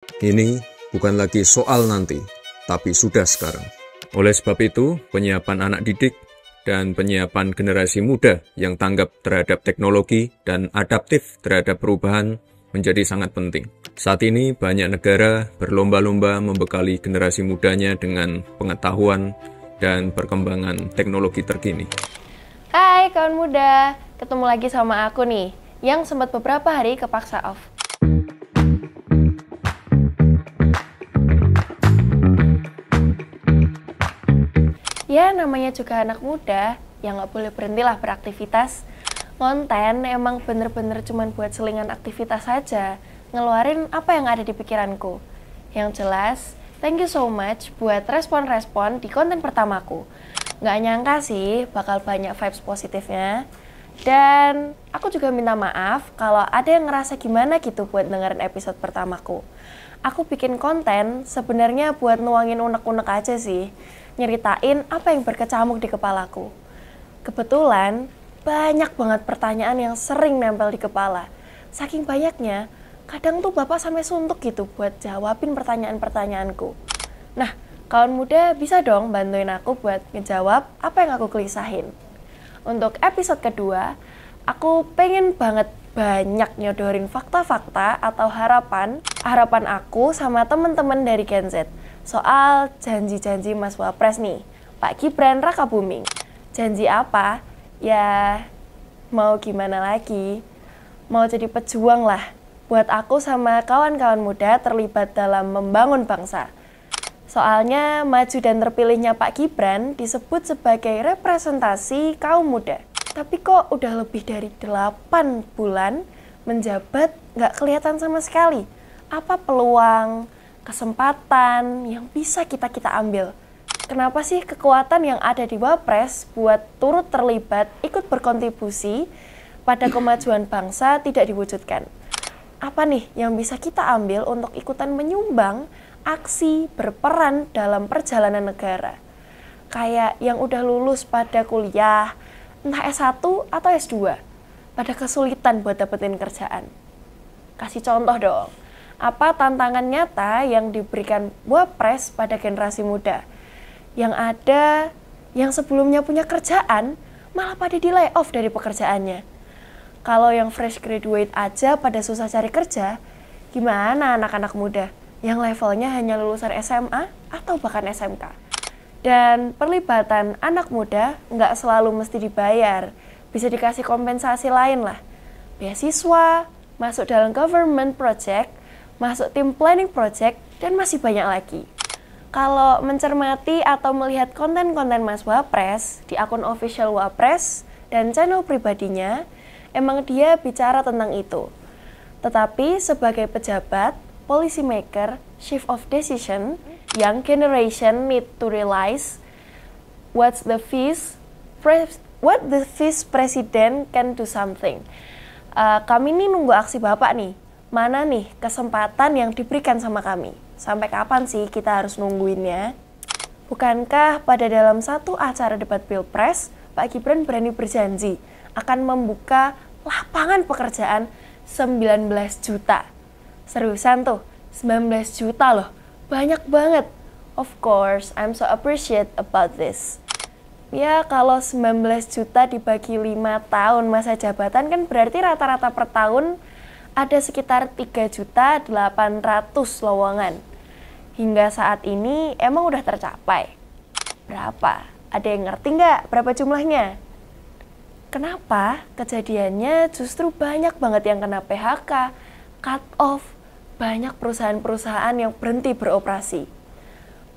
Ini bukan lagi soal nanti, tapi sudah sekarang. Oleh sebab itu, penyiapan anak didik dan penyiapan generasi muda yang tanggap terhadap teknologi dan adaptif terhadap perubahan menjadi sangat penting. Saat ini, banyak negara berlomba-lomba membekali generasi mudanya dengan pengetahuan dan perkembangan teknologi terkini. Hai kawan muda, ketemu lagi sama aku nih, yang sempat beberapa hari kepaksa off. Ya namanya juga anak muda, ya nggak boleh berhentilah beraktivitas. Konten emang bener-bener cuman buat selingan aktivitas saja, ngeluarin apa yang ada di pikiranku. Yang jelas, thank you so much buat respon-respon di konten pertamaku. Nggak nyangka sih bakal banyak vibes positifnya. Dan aku juga minta maaf kalau ada yang ngerasa gimana gitu buat dengerin episode pertamaku. Aku bikin konten sebenarnya buat nuangin unek-unek aja sih, nyeritain apa yang berkecamuk di kepalaku. Kebetulan, banyak banget pertanyaan yang sering nempel di kepala. Saking banyaknya, kadang tuh bapak sampai suntuk gitu buat jawabin pertanyaan-pertanyaanku. Nah, kawan muda bisa dong bantuin aku buat ngejawab apa yang aku gelisahin. Untuk episode kedua, aku pengen banget banyak nyodorin fakta-fakta atau harapan aku sama temen-temen dari Gen Z soal janji-janji Mas Wapres nih, Pak Gibran Rakabuming. Janji apa? Ya, mau gimana lagi? Mau jadi pejuang lah buat aku sama kawan-kawan muda terlibat dalam membangun bangsa. Soalnya maju dan terpilihnya Pak Gibran disebut sebagai representasi kaum muda. Tapi kok udah lebih dari 8 bulan menjabat nggak kelihatan sama sekali. Apa peluang, kesempatan yang bisa kita ambil? Kenapa sih kekuatan yang ada di Wapres buat turut terlibat, ikut berkontribusi pada kemajuan bangsa tidak diwujudkan? Apa nih yang bisa kita ambil untuk ikutan menyumbang aksi berperan dalam perjalanan negara? Kayak yang udah lulus pada kuliah, entah S1 atau S2, pada kesulitan buat dapetin kerjaan. Kasih contoh dong, apa tantangan nyata yang diberikan Wapres pada generasi muda? Yang ada, yang sebelumnya punya kerjaan, malah pada di layoff dari pekerjaannya. Kalau yang fresh graduate aja pada susah cari kerja, gimana anak-anak muda yang levelnya hanya lulusan SMA atau bahkan SMK? Dan perlibatan anak muda nggak selalu mesti dibayar, bisa dikasih kompensasi lain lah. Beasiswa, masuk dalam government project, masuk tim planning project, dan masih banyak lagi. Kalau mencermati atau melihat konten-konten Mas Wapres di akun official Wapres dan channel pribadinya, emang dia bicara tentang itu. Tetapi sebagai pejabat, policy maker, shift of decision, young generation need to realize what the vice president can do something. Kami ini nunggu aksi Bapak nih. Mana nih kesempatan yang diberikan sama kami? Sampai kapan sih kita harus nungguinnya? Bukankah pada dalam satu acara debat Pilpres, Pak Gibran berani berjanji akan membuka lapangan pekerjaan 19 juta. Seriusan tuh, 19 juta loh. Banyak banget. Of course, I'm so appreciate about this. Ya, kalau 19 juta dibagi 5 tahun masa jabatan kan berarti rata-rata per tahun ada sekitar 3.800.000 lowongan. Hingga saat ini emang udah tercapai. Berapa? Ada yang ngerti nggak berapa jumlahnya? Kenapa kejadiannya justru banyak banget yang kena PHK, cut off, banyak perusahaan-perusahaan yang berhenti beroperasi.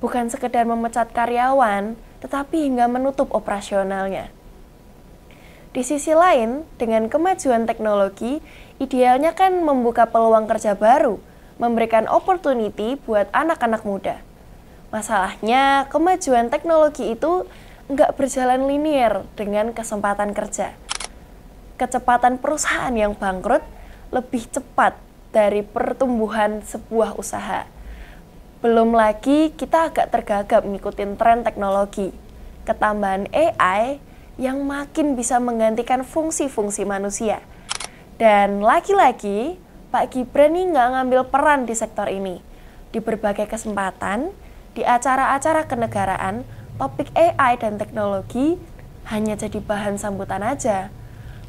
Bukan sekedar memecat karyawan, tetapi hingga menutup operasionalnya. Di sisi lain, dengan kemajuan teknologi, idealnya kan membuka peluang kerja baru, memberikan opportunity buat anak-anak muda. Masalahnya, kemajuan teknologi itu nggak berjalan linear dengan kesempatan kerja. Kecepatan perusahaan yang bangkrut lebih cepat dari pertumbuhan sebuah usaha. Belum lagi kita agak tergagap ngikutin tren teknologi. Ketambahan AI yang makin bisa menggantikan fungsi-fungsi manusia. Dan lagi-lagi, Pak Gibran nih nggak ngambil peran di sektor ini. Di berbagai kesempatan, di acara-acara kenegaraan, topik AI dan teknologi hanya jadi bahan sambutan aja.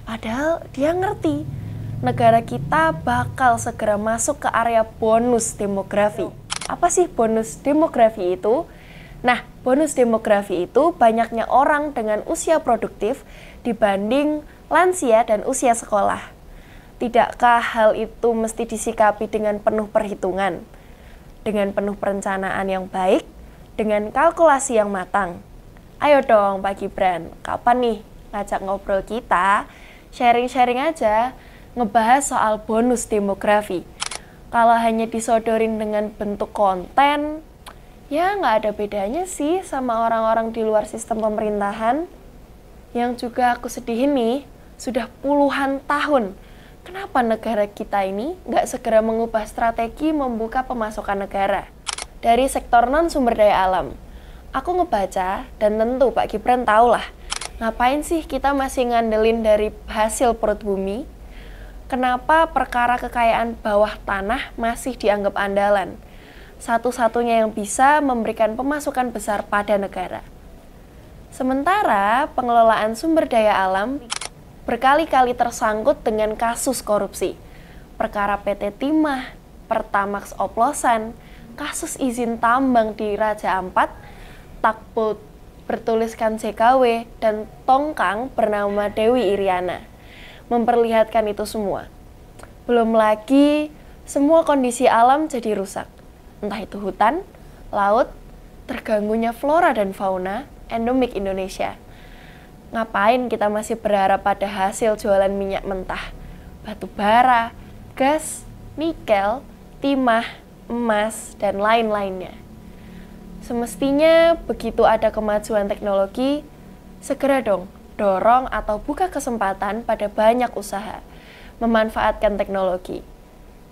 Padahal dia ngerti, negara kita bakal segera masuk ke area bonus demografi. Apa sih bonus demografi itu? Nah, bonus demografi itu banyaknya orang dengan usia produktif dibanding lansia dan usia sekolah. Tidakkah hal itu mesti disikapi dengan penuh perhitungan? Dengan penuh perencanaan yang baik, dengan kalkulasi yang matang. Ayo dong Pak Gibran, kapan nih ngajak ngobrol kita, sharing-sharing aja, ngebahas soal bonus demografi. Kalau hanya disodorin dengan bentuk konten, ya nggak ada bedanya sih sama orang-orang di luar sistem pemerintahan. Yang juga aku sedihin nih, sudah puluhan tahun kenapa negara kita ini nggak segera mengubah strategi membuka pemasukan negara dari sektor non-sumber daya alam? Aku ngebaca, dan tentu Pak Gibran tahu lah, ngapain sih kita masih ngandelin dari hasil perut bumi? Kenapa perkara kekayaan bawah tanah masih dianggap andalan? Satu-satunya yang bisa memberikan pemasukan besar pada negara. Sementara pengelolaan sumber daya alam berkali-kali tersangkut dengan kasus korupsi. Perkara PT Timah, Pertamax oplosan, kasus izin tambang di Raja Ampat, takbot bertuliskan JKW, dan tongkang bernama Dewi Iriana. Memperlihatkan itu semua. Belum lagi, semua kondisi alam jadi rusak. Entah itu hutan, laut, terganggunya flora dan fauna, endemik Indonesia. Ngapain kita masih berharap pada hasil jualan minyak mentah, batu bara, gas, nikel, timah, emas, dan lain-lainnya. Semestinya begitu ada kemajuan teknologi, segera dong dorong atau buka kesempatan pada banyak usaha memanfaatkan teknologi.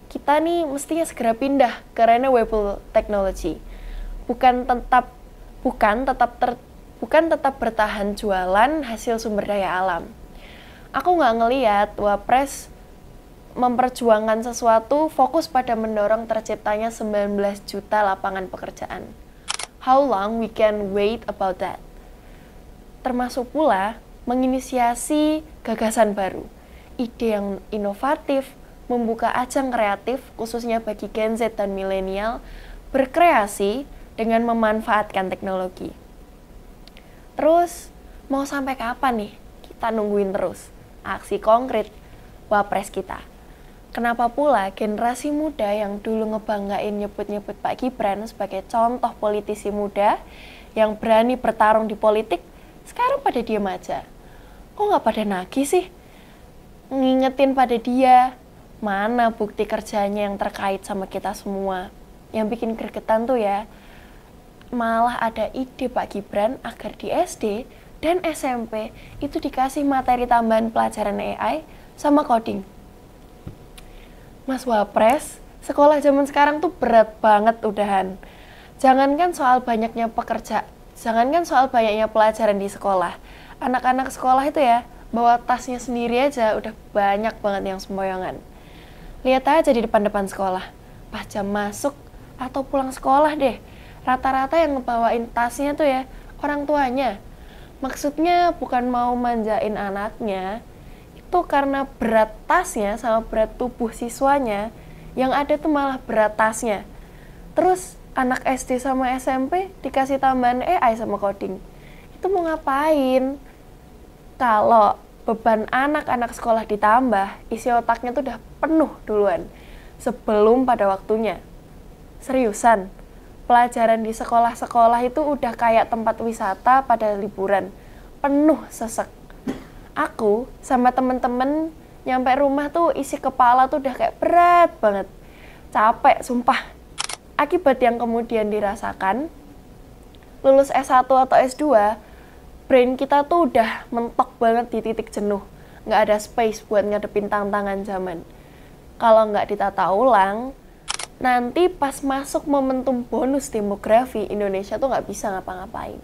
Kita nih mestinya segera pindah ke renewable technology, bukan tetap bertahan jualan hasil sumber daya alam. Aku nggak ngelihat Wapres memperjuangkan sesuatu fokus pada mendorong terciptanya 19 juta lapangan pekerjaan. How long we can wait about that? Termasuk pula menginisiasi gagasan baru, ide yang inovatif, membuka ajang kreatif khususnya bagi Gen Z dan milenial berkreasi dengan memanfaatkan teknologi. Terus, mau sampai kapan nih kita nungguin terus aksi konkret Wapres kita? Kenapa pula generasi muda yang dulu ngebanggain nyebut-nyebut Pak Gibran sebagai contoh politisi muda yang berani bertarung di politik, sekarang pada diem aja? Kok nggak pada nagih sih? Ngingetin pada dia, mana bukti kerjanya yang terkait sama kita semua? Yang bikin gregetan tuh ya, malah ada ide Pak Gibran agar di SD dan SMP itu dikasih materi tambahan pelajaran AI sama coding. Mas Wapres, sekolah zaman sekarang tuh berat banget udahan. Jangankan soal banyaknya pelajaran di sekolah. Anak-anak sekolah itu ya, bawa tasnya sendiri aja udah banyak banget yang sempoyongan. Lihat aja di depan-depan sekolah, pas jam masuk atau pulang sekolah deh, rata-rata yang ngebawain tasnya tuh ya orang tuanya. Maksudnya bukan mau manjain anaknya, itu karena berat tasnya sama berat tubuh siswanya, yang ada tuh malah berat tasnya. Terus anak SD sama SMP dikasih tambahan AI sama coding. Itu mau ngapain? Kalau beban anak-anak sekolah ditambah, isi otaknya tuh udah penuh duluan sebelum pada waktunya. Seriusan, pelajaran di sekolah-sekolah itu udah kayak tempat wisata pada liburan, penuh sesek. Aku sama temen-temen nyampe rumah tuh isi kepala tuh udah kayak berat banget, capek sumpah. Akibat yang kemudian dirasakan, lulus S1 atau S2, brain kita tuh udah mentok banget di titik jenuh, nggak ada space buat ngadepin tantangan zaman. Kalau nggak ditata ulang, nanti pas masuk momentum bonus demografi, Indonesia tuh nggak bisa ngapa-ngapain.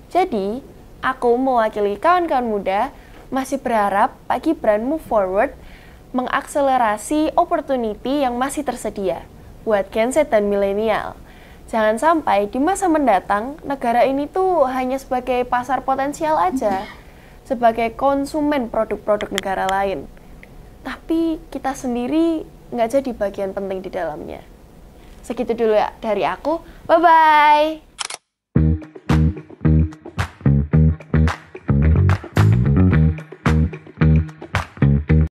Jadi, aku mewakili kawan-kawan muda masih berharap Pak Gibran move forward, mengakselerasi opportunity yang masih tersedia, buat Gen Z dan milenial. Jangan sampai di masa mendatang, negara ini tuh hanya sebagai pasar potensial aja, sebagai konsumen produk-produk negara lain. Tapi kita sendiri nggak jadi bagian penting di dalamnya. Segitu dulu ya dari aku, bye-bye!